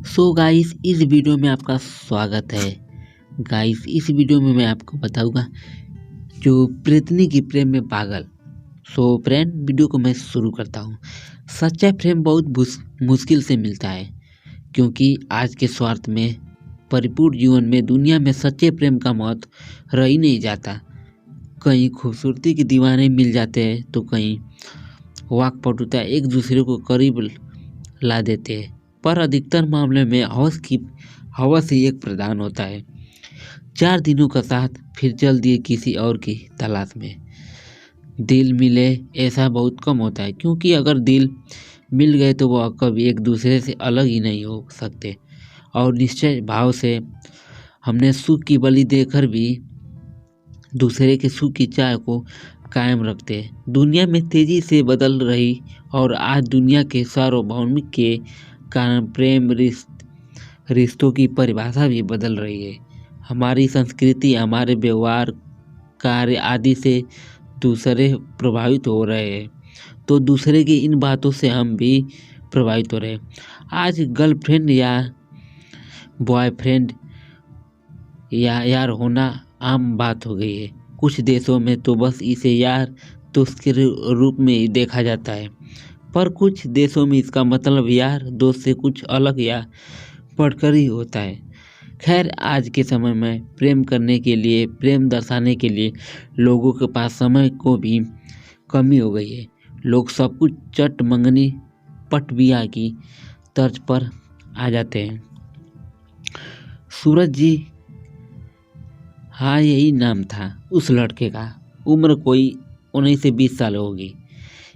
So guys, इस video में आपका स्वागत है। गाइस, इस वीडियो में मैं आपको बताऊंगा जो प्रीतनी की प्रेम में पागल। सो फ्रेंड, वीडियो को मैं शुरू करता हूँ। सच्चा प्रेम बहुत मुश्किल से मिलता है, क्योंकि आज के स्वार्थ में परिपूर्ण जीवन में दुनिया में सच्चे प्रेम का महत्व रह ही नहीं जाता। कहीं खूबसूरती के दीवाने मिल जाते हैं, तो कहीं वाकपटुता एक दूसरे को करीब ला देते हैं, पर अधिकतर मामले में हवस ही एक प्रधान होता है। 4 दिनों का साथ, फिर जल्द ही किसी और की तलाश में। दिल मिले ऐसा बहुत कम होता है, क्योंकि अगर दिल मिल गए तो वह कभी एक दूसरे से अलग ही नहीं हो सकते, और निश्चय भाव से हमने सुख की बलि देकर भी दूसरे के सुख की चाह को कायम रखते हैं। दुनिया में तेजी से बदल रही और आज दुनिया के सार्वभौमिक के कारण प्रेम रिश्तों की परिभाषा भी बदल रही है। हमारी संस्कृति, हमारे व्यवहार, कार्य आदि से दूसरे प्रभावित हो रहे हैं, तो दूसरे की इन बातों से हम भी प्रभावित हो रहे हैं। आज गर्लफ्रेंड या बॉयफ्रेंड या यार होना आम बात हो गई है। कुछ देशों में तो बस इसे यार दोस्त के रूप में ही देखा जाता है, पर कुछ देशों में इसका मतलब यार दोस्त से कुछ अलग या बढ़कर ही होता है। खैर, आज के समय में प्रेम करने के लिए, प्रेम दर्शाने के लिए लोगों के पास समय को भी कमी हो गई है। लोग सब कुछ चट मंगनी पट बिया की तर्ज पर आ जाते हैं। सूरज जी, हाँ यही नाम था उस लड़के का। उम्र कोई 19 से 20 साल होगी।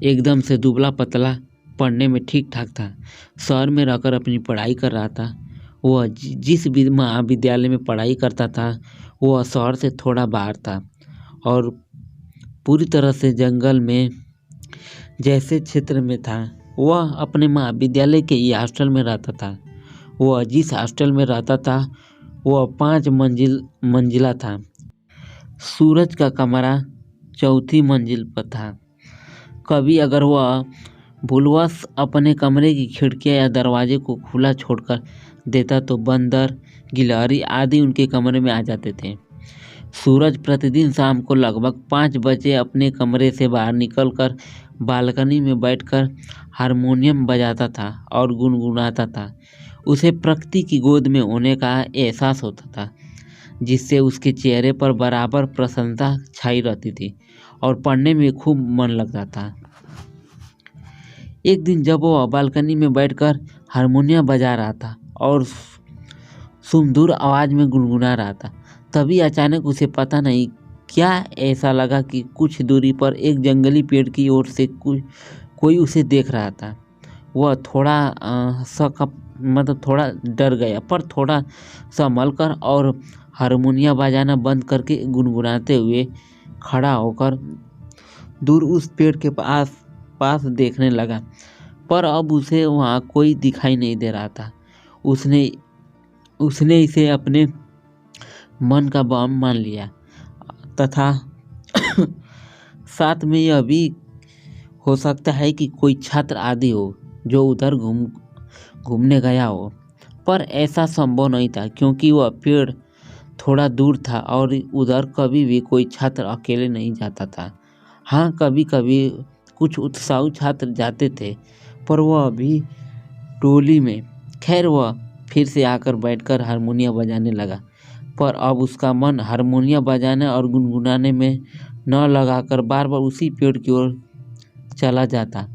एकदम से दुबला पतला, पढ़ने में ठीक ठाक था। शहर में रहकर अपनी पढ़ाई कर रहा था। वह जिस भी महाविद्यालय में पढ़ाई करता था, वह शहर से थोड़ा बाहर था और पूरी तरह से जंगल में जैसे क्षेत्र में था। वह अपने महाविद्यालय के ही हॉस्टल में रहता था। वह जिस हॉस्टल में रहता था वह 5 मंजिला था। सूरज का कमरा चौथी मंजिल पर था। कभी अगर वह भूलवश अपने कमरे की खिड़कियां या दरवाजे को खुला छोड़कर देता तो बंदर, गिलहरी आदि उनके कमरे में आ जाते थे। सूरज प्रतिदिन शाम को लगभग 5 बजे अपने कमरे से बाहर निकलकर बालकनी में बैठकर हारमोनियम बजाता था और गुनगुनाता था। उसे प्रकृति की गोद में होने का एहसास होता था, जिससे उसके चेहरे पर बराबर प्रसन्नता छाई रहती थी और पढ़ने में खूब मन लगता था। एक दिन जब वह बालकनी में बैठकर हारमोनियम बजा रहा था और सुमधुर आवाज में गुनगुना रहा था, तभी अचानक उसे पता नहीं क्या ऐसा लगा कि कुछ दूरी पर एक जंगली पेड़ की ओर से कोई उसे देख रहा था। वह थोड़ा डर गया, पर थोड़ा संभल कर और हारमोनियम बजाना बंद करके गुनगुनाते हुए खड़ा होकर दूर उस पेड़ के पास देखने लगा। पर अब उसे वहाँ कोई दिखाई नहीं दे रहा था। उसने इसे अपने मन का वहम मान लिया तथा साथ में यह भी हो सकता है कि कोई छात्र आदि हो जो उधर घूमने गया हो, पर ऐसा संभव नहीं था, क्योंकि वह पेड़ थोड़ा दूर था और उधर कभी भी कोई छात्र अकेले नहीं जाता था। हाँ, कभी कभी कुछ उत्साही छात्र जाते थे, पर वह भी टोली में। खैर, वह फिर से आकर बैठकर हारमोनियम बजाने लगा, पर अब उसका मन हारमोनियम बजाने और गुनगुनाने में न लगाकर बार बार उसी पेड़ की ओर चला जाता।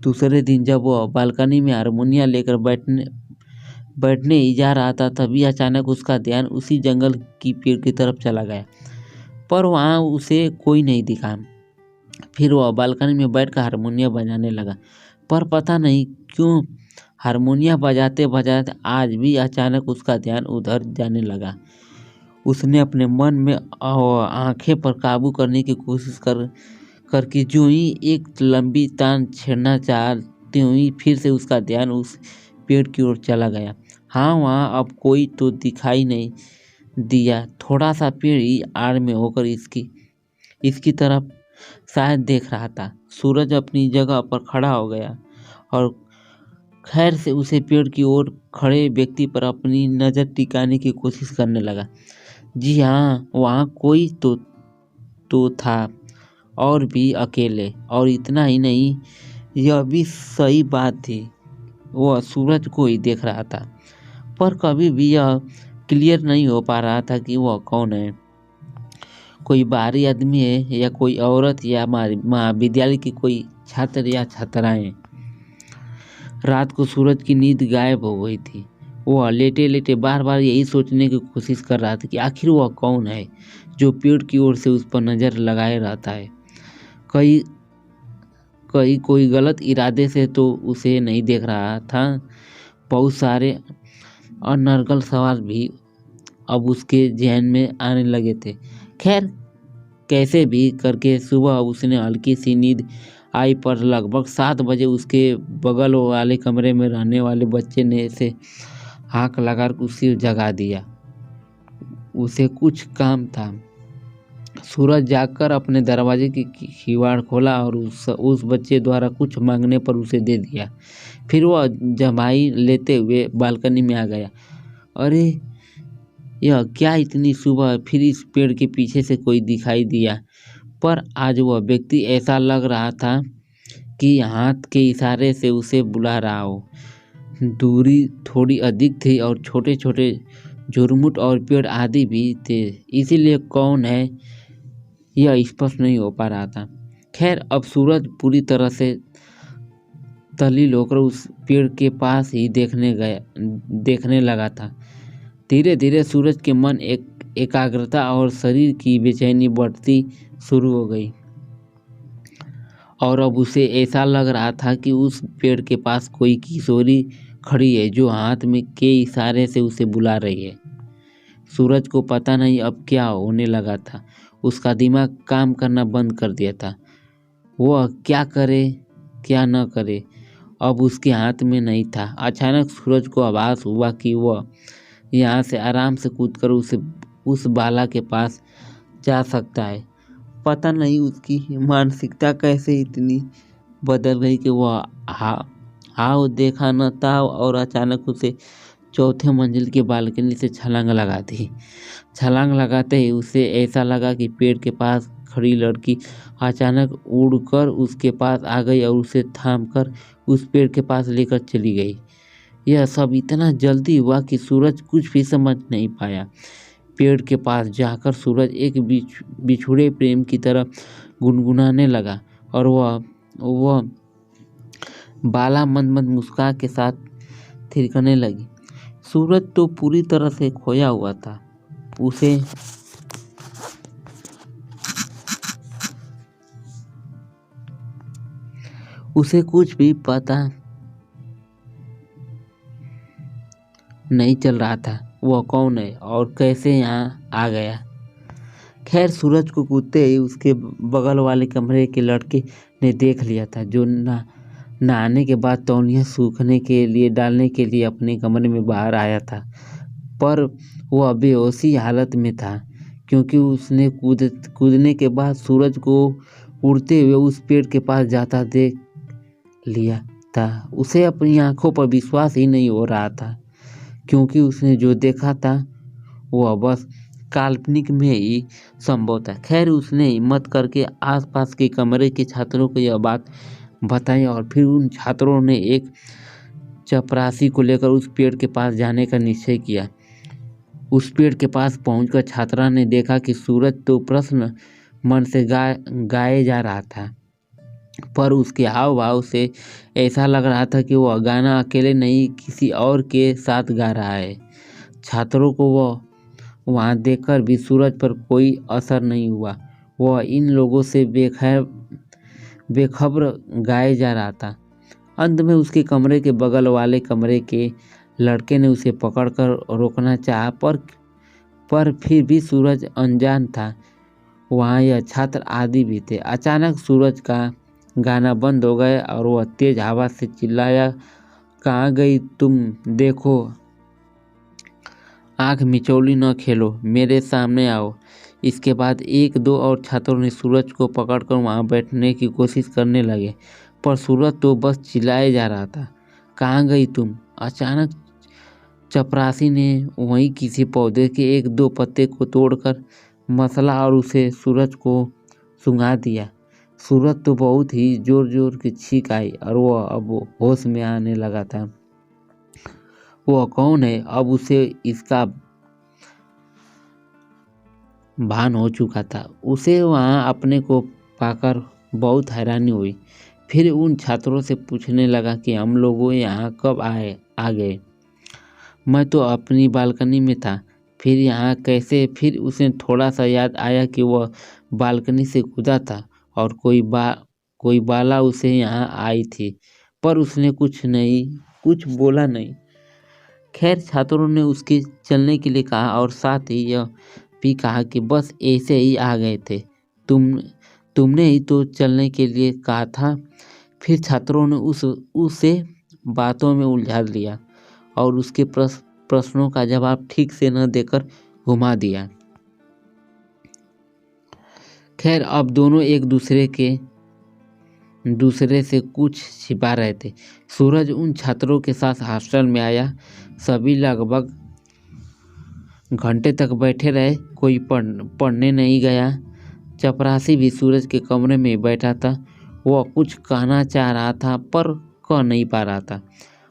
दूसरे दिन जब वह बालकनी में हारमोनियम लेकर बैठने ही जा रहा था, तभी अचानक उसका ध्यान उसी जंगल की पेड़ की तरफ चला गया, पर वहाँ उसे कोई नहीं दिखा। फिर वह बालकनी में बैठकर हारमोनियम बजाने लगा, पर पता नहीं क्यों हारमोनियम बजाते बजाते आज भी अचानक उसका ध्यान उधर जाने लगा। उसने अपने मन में आंखें पर काबू करने की कोशिश करके जो ही एक लंबी तान छेड़ना चाहते हुई फिर से उसका ध्यान उस पेड़ की ओर चला गया। हाँ, वहाँ अब कोई तो दिखाई नहीं दिया। थोड़ा सा पेड़ ही आड़ में होकर इसकी तरफ शायद देख रहा था। सूरज अपनी जगह पर खड़ा हो गया और खैर से उसे पेड़ की ओर खड़े व्यक्ति पर अपनी नज़र टिकाने की कोशिश करने लगा। जी हाँ, वहाँ कोई तो था, और भी अकेले। और इतना ही नहीं, यह भी सही बात थी, वह सूरज को ही देख रहा था, पर कभी भी यह क्लियर नहीं हो पा रहा था कि वह कौन है। कोई बाहरी आदमी है या कोई औरत या महाविद्यालय की कोई छात्र या छात्राएं। रात को सूरज की नींद गायब हो गई थी। वह लेटे लेटे बार बार यही सोचने की कोशिश कर रहा था कि आखिर वह कौन है जो पेड़ की ओर से उस पर नज़र लगाए रहता है। कहीं कहीं कोई गलत इरादे से तो उसे नहीं देख रहा था। बहुत सारे अनर्गल सवाल भी अब उसके जहन में आने लगे थे। खैर, कैसे भी करके सुबह उसने हल्की सी नींद आई, पर लगभग 7 बजे उसके बगल वाले कमरे में रहने वाले बच्चे ने से हाँक लगाकर उसे जगा दिया। उसे कुछ काम था। सूरज जागकर अपने दरवाजे की किवाड़ खोला और उस बच्चे द्वारा कुछ मांगने पर उसे दे दिया। फिर वह जमाई लेते हुए बालकनी में आ गया। अरे, यह क्या, इतनी सुबह फिर इस पेड़ के पीछे से कोई दिखाई दिया। पर आज वह व्यक्ति ऐसा लग रहा था कि हाथ के इशारे से उसे बुला रहा हो। दूरी थोड़ी अधिक थी और छोटे छोटे झुरमुट और पेड़ आदि भी थे, इसीलिए कौन है यह स्पष्ट नहीं हो पा रहा था। खैर, अब सूरज पूरी तरह से तल्लीन होकर उस पेड़ के पास ही देखने लगा था। धीरे धीरे सूरज के मन एकाग्रता और शरीर की बेचैनी बढ़ती शुरू हो गई, और अब उसे ऐसा लग रहा था कि उस पेड़ के पास कोई किशोरी खड़ी है जो हाथ में के इशारे से उसे बुला रही है। सूरज को पता नहीं अब क्या होने लगा था। उसका दिमाग काम करना बंद कर दिया था। वह क्या करे क्या न करे, अब उसके हाथ में नहीं था। अचानक सूरज को आभास हुआ कि वह यहाँ से आराम से कूदकर उस बाला के पास जा सकता है। पता नहीं उसकी मानसिकता कैसे इतनी बदल गई कि वह हाव देखा न था और अचानक उसे चौथे मंजिल की बालकनी से छलांग लगा दी। छलांग लगाते ही उसे ऐसा लगा कि पेड़ के पास खड़ी लड़की अचानक उड़कर उसके पास आ गई और उसे थामकर उस पेड़ के पास लेकर चली गई। यह सब इतना जल्दी हुआ कि सूरज कुछ भी समझ नहीं पाया। पेड़ के पास जाकर सूरज एक बिछुड़े प्रेम की तरह गुनगुनाने लगा, और वह बाला मंद मंद मुस्कान के साथ थिरकने लगी। सूरज तो पूरी तरह से खोया हुआ था। उसे कुछ भी पता नहीं चल रहा था वह कौन है और कैसे यहाँ आ गया। खैर, सूरज को कूदते ही उसके बगल वाले कमरे के लड़के ने देख लिया था, जो नहाने के बाद तौलिया सूखने के लिए डालने के लिए अपने कमरे में बाहर आया था। पर वह बेहोशी हालत में था, क्योंकि उसने कूदने के बाद सूरज को उड़ते हुए उस पेड़ के पास जाता देख लिया था। उसे अपनी आंखों पर विश्वास ही नहीं हो रहा था, क्योंकि उसने जो देखा था वह बस काल्पनिक में ही संभव था। खैर, उसने हिम्मत करके आसपास के कमरे के छात्रों को यह बात बताई, और फिर उन छात्रों ने एक चपरासी को लेकर उस पेड़ के पास जाने का निश्चय किया। उस पेड़ के पास पहुंचकर छात्रा ने देखा कि सूरज तो प्रसन्न मन से गाए जा रहा था, पर उसके हाव भाव से ऐसा लग रहा था कि वह गाना अकेले नहीं किसी और के साथ गा रहा है। छात्रों को वहाँ देखकर भी सूरज पर कोई असर नहीं हुआ। वह इन लोगों से बेखबर गाए जा रहा था। अंत में उसके कमरे के बगल वाले कमरे के लड़के ने उसे पकड़कर रोकना चाहा, पर फिर भी सूरज अनजान था। वहाँ यह छात्र आदि भी थे। अचानक सूरज का गाना बंद हो गया और वह तेज आवाज से चिल्लाया, कहाँ गई तुम? देखो, आंख मिचौली न खेलो, मेरे सामने आओ। इसके बाद एक दो और छात्रों ने सूरज को पकड़कर वहां बैठने की कोशिश करने लगे, पर सूरज तो बस चिल्लाए जा रहा था। कहाँ गई तुम? अचानक चपरासी ने वहीं किसी पौधे के एक दो पत्ते को तोड़कर मसला और उसे सूरज को सूंघा दिया। सूरज तो बहुत ही जोर जोर की छींक आई और वह अब होश में आने लगा था। वह कौन है, अब उसे इसका भान हो चुका था। उसे वहाँ अपने को पाकर बहुत हैरानी हुई। फिर उन छात्रों से पूछने लगा कि हम लोग यहाँ कब आ गए? मैं तो अपनी बालकनी में था, फिर यहाँ कैसे? फिर उसे थोड़ा सा याद आया कि वह बालकनी से कूदा था और कोई बाला उसे यहाँ आई थी, पर उसने कुछ बोला नहीं। खैर, छात्रों ने उसके चलने के लिए कहा और साथ ही यह भी कहा कि बस ऐसे ही आ गए थे, तुमने ही तो चलने के लिए कहा था। फिर छात्रों ने उसे बातों में उलझा लिया और उसके प्रश्नों का जवाब ठीक से न देकर घुमा दिया। खैर, अब दोनों एक दूसरे से कुछ छिपा रहे थे। सूरज उन छात्रों के साथ हॉस्टल में आया। सभी लगभग घंटे तक बैठे रहे, कोई पढ़ने नहीं गया। चपरासी भी सूरज के कमरे में बैठा था। वह कुछ कहना चाह रहा था पर कह नहीं पा रहा था।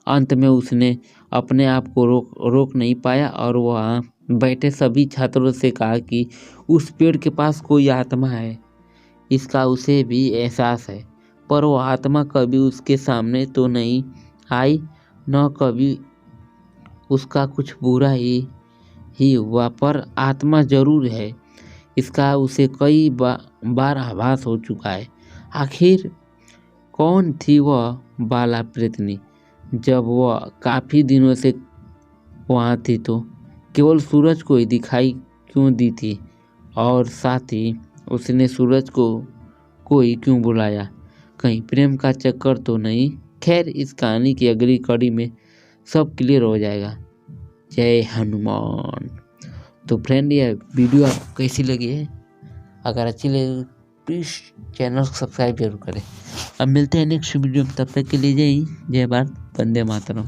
अंत में उसने अपने आप को रोक नहीं पाया और वहाँ बैठे सभी छात्रों से कहा कि उस पेड़ के पास कोई आत्मा है, इसका उसे भी एहसास है, पर वो आत्मा कभी उसके सामने तो नहीं आई, न कभी उसका कुछ बुरा ही हुआ, पर आत्मा जरूर है, इसका उसे कई बार आभास हो चुका है। आखिर कौन थी वह बाला प्रेतनी? जब वह काफ़ी दिनों से वहाँ थी तो केवल सूरज को ही दिखाई क्यों दी थी, और साथ ही उसने सूरज को ही क्यों बुलाया? कहीं प्रेम का चक्कर तो नहीं? खैर, इस कहानी की अगली कड़ी में सब क्लियर हो जाएगा। जय हनुमान। तो फ्रेंड, यह वीडियो आपको कैसी लगी है? अगर अच्छी लगी प्लीज़ चैनल को सब्सक्राइब जरूर करें। अब मिलते हैं नेक्स्ट वीडियो में, तब तक के लिए जय हिंद, जय भारत, वंदे मातरम।